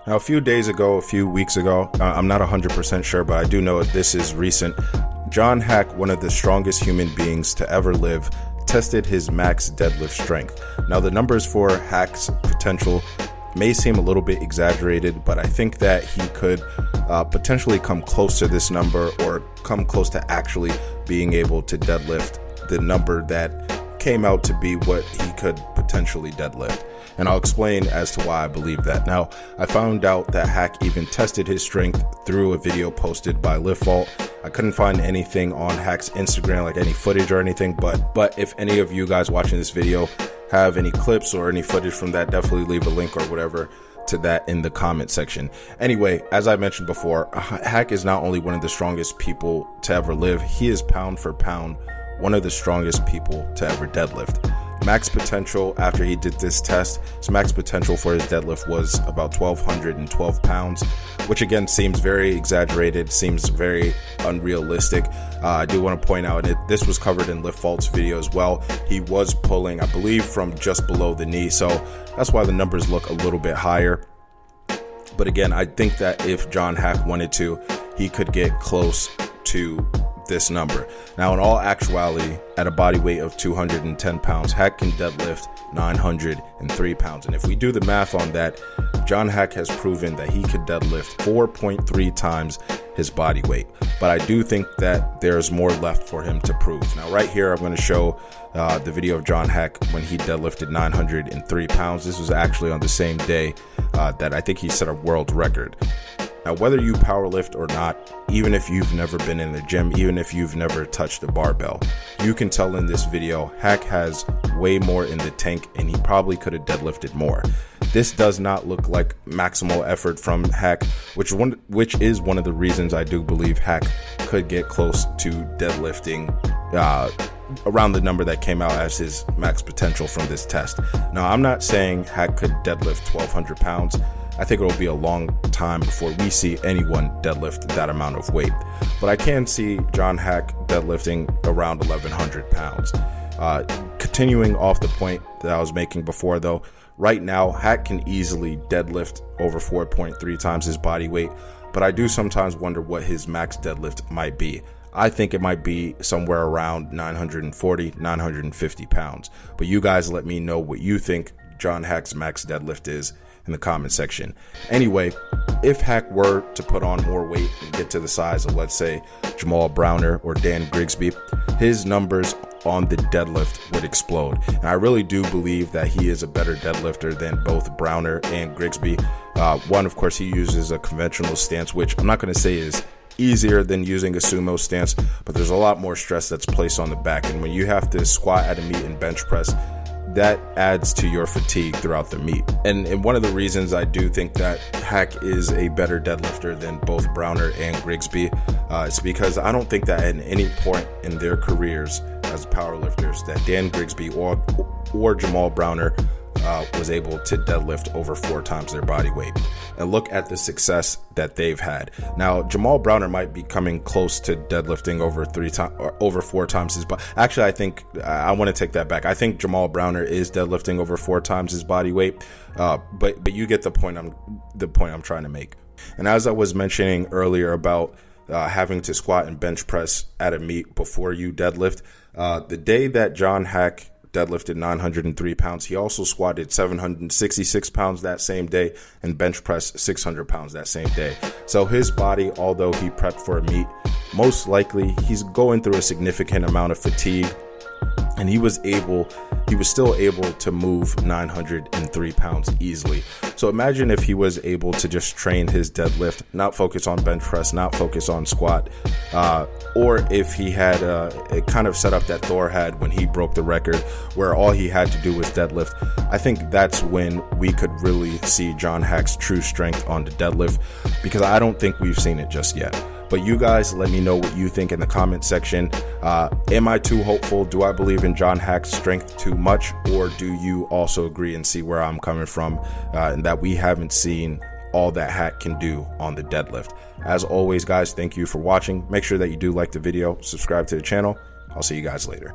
Now, a few days ago, a few weeks ago, I'm not 100% sure, but I do know this is recent. John Haack, one of the strongest human beings to ever live, tested his max deadlift strength. Now, the numbers for Haack's potential may seem a little bit exaggerated, but I think that he could potentially come close to this number, or come close to actually being able to deadlift the number that came out to be what he could potentially deadlift. And I'll explain as to why I believe that. Now, I found out that Haack even tested his strength through a video posted by Lift Vault. I couldn't find anything on Haack's Instagram, like any footage or anything, but if any of you guys watching this video have any clips or any footage from that, definitely leave a link or whatever to that in the comment section. Anyway, as I mentioned before, Haack is not only one of the strongest people to ever live, he is pound for pound one of the strongest people to ever deadlift. Max potential after he did this test, his max potential for his deadlift was about 1,212 pounds, which again seems very exaggerated, seems very unrealistic. I do want to point out, this was covered in Lift Vault's video as well. He was pulling, I believe, from just below the knee, so that's why the numbers look a little bit higher. But again, I think that if John Haack wanted to, he could get close to this number. Now, in all actuality, at a body weight of 210 pounds, Haack can deadlift 903 pounds. And if we do the math on that, John Haack has proven that he could deadlift 4.3 times his body weight. But I do think that there's more left for him to prove. Now, right here, I'm going to show the video of John Haack when he deadlifted 903 pounds. This was actually on the same day that I think he set a world record. Now, whether you powerlift or not, even if you've never been in the gym, even if you've never touched a barbell, you can tell in this video, Haack has way more in the tank and he probably could have deadlifted more. This does not look like maximal effort from Haack, which is one of the reasons I do believe Haack could get close to deadlifting around the number that came out as his max potential from this test. Now, I'm not saying Haack could deadlift 1,200 pounds. I think it will be a long time before we see anyone deadlift that amount of weight. But I can see John Haack deadlifting around 1,100 pounds. Continuing off the point that I was making before, though, right now, Haack can easily deadlift over 4.3 times his body weight, but I do sometimes wonder what his max deadlift might be. I think it might be somewhere around 940, 950 pounds. But you guys let me know what you think John Haack's max deadlift is in the comment section. Anyway, if Haack were to put on more weight and get to the size of, let's say, Jamal Browner or Dan Grigsby, his numbers on the deadlift would explode. And I really do believe that he is a better deadlifter than both Browner and Grigsby. One, of course, he uses a conventional stance, which I'm not going to say is easier than using a sumo stance, but there's a lot more stress that's placed on the back. And when you have to squat at a meet and bench press, that adds to your fatigue throughout the meet. And one of the reasons I do think that Haack is a better deadlifter than both Browner and Grigsby is because I don't think that at any point in their careers as powerlifters that Dan Grigsby or Jamal Browner was able to deadlift over 4 times their body weight. And look at the success that they've had. Now, Jamal Browner might be coming close to deadlifting over 4 times his body. Actually, I think I want to take that back. I think Jamal Browner is deadlifting over 4 times his body weight. But you get the point I'm trying to make. And as I was mentioning earlier about having to squat and bench press at a meet before you deadlift, the day that John Haack deadlifted 903 pounds, he also squatted 766 pounds that same day and bench pressed 600 pounds that same day. So his body, although he prepped for a meet, most likely he's going through a significant amount of fatigue, and he was still able to move 903 pounds easily. So imagine if he was able to just train his deadlift, not focus on bench press, not focus on squat, or if he had it kind of set up that Thor had when he broke the record, where all he had to do was deadlift. I think that's when we could really see John Haack's true strength on the deadlift, because I don't think we've seen it just yet. But you guys let me know what you think in the comment section. Am I too hopeful? Do I believe in John Haack's strength too much? Or do you also agree and see where I'm coming from, and that we haven't seen all that Haack can do on the deadlift? As always, guys, thank you for watching. Make sure that you do like the video, subscribe to the channel. I'll see you guys later.